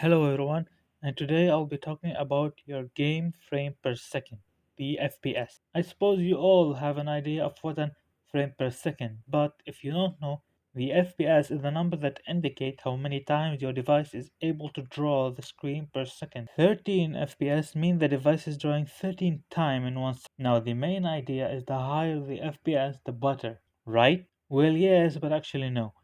Hello everyone, and today I'll be talking about your game frame per second, the FPS. I suppose you all have an idea of what an frame per second, but if you don't know, the FPS is the number that indicates how many times your device is able to draw the screen per second. 13 FPS mean the device is drawing 13 times in 1 second. Now the main idea is the higher the FPS, the better, right? Well, yes, but actually no.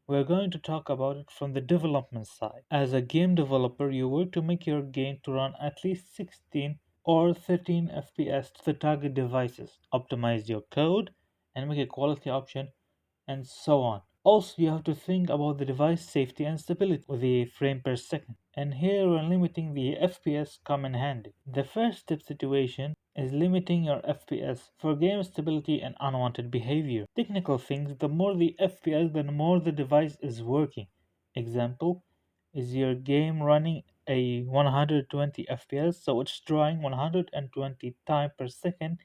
We're going to talk about it from the development side. As a game developer, you work to make your game to run at least 16 or 13 FPS to the target devices, optimize your code, and make a quality option, and so on. Also, you have to think about the device safety and stability with the frame per second. And here, when limiting the FPS come in handy. The first step situation is limiting your FPS for game stability and unwanted behavior. Technical things, the more the FPS, the more the device is working. Example, is your game running a 120 FPS, so it's drawing 120 times per second,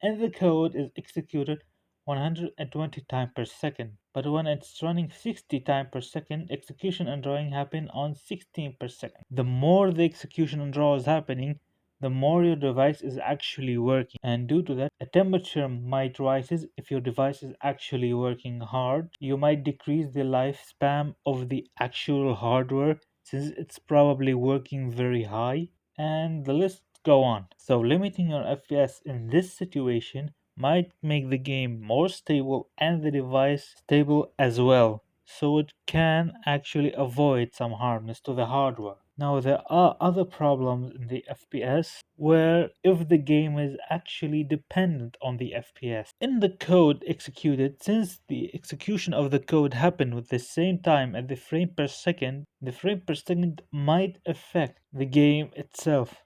and the code is executed 120 times per second. But when it's running 60 times per second, execution and drawing happen on 16 per second. The more the execution and draw is happening, the more your device is actually working. And due to that, a temperature might rises if your device is actually working hard. You might decrease the lifespan of the actual hardware since it's probably working very high. And the list go on. So limiting your FPS in this situation might make the game more stable and the device stable as well, so it can actually avoid some harmness to the hardware. Now there are other problems in the FPS where if the game is actually dependent on the FPS. In the code executed, since the execution of the code happened with the same time at the frame per second, the frame per second might affect the game itself.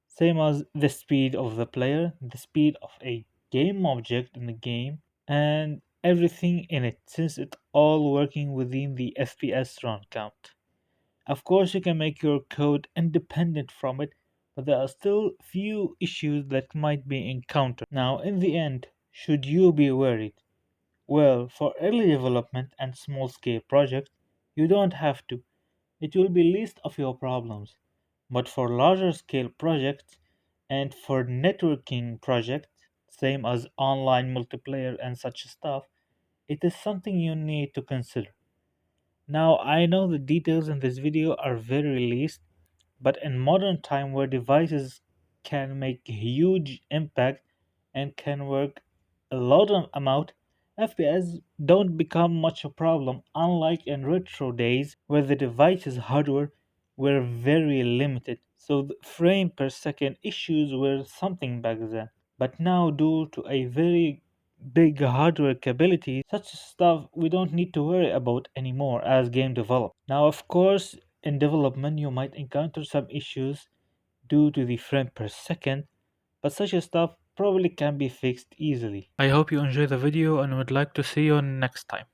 Same as the speed of the player, the speed of a game object in the game, and everything in it, since it's all working within the FPS run count. Of course, you can make your code independent from it, but there are still few issues that might be encountered. Now, in the end, should you be worried? Well, for early development and small scale projects, you don't have to. It will be least of your problems. But for larger scale projects and for networking projects, same as online multiplayer and such stuff, it is something you need to consider. Now, I know the details in this video are very least, but in modern time where devices can make huge impact and can work a lot of amount, FPS don't become much a problem, unlike in retro days where the device's hardware were very limited. So the frame per second issues were something back then. But now due to a very big hardware capability, such stuff we don't need to worry about anymore as game develop. Now of course in development you might encounter some issues due to the frame per second, but such a stuff probably can be fixed easily. I hope you enjoy the video and would like to see you next time.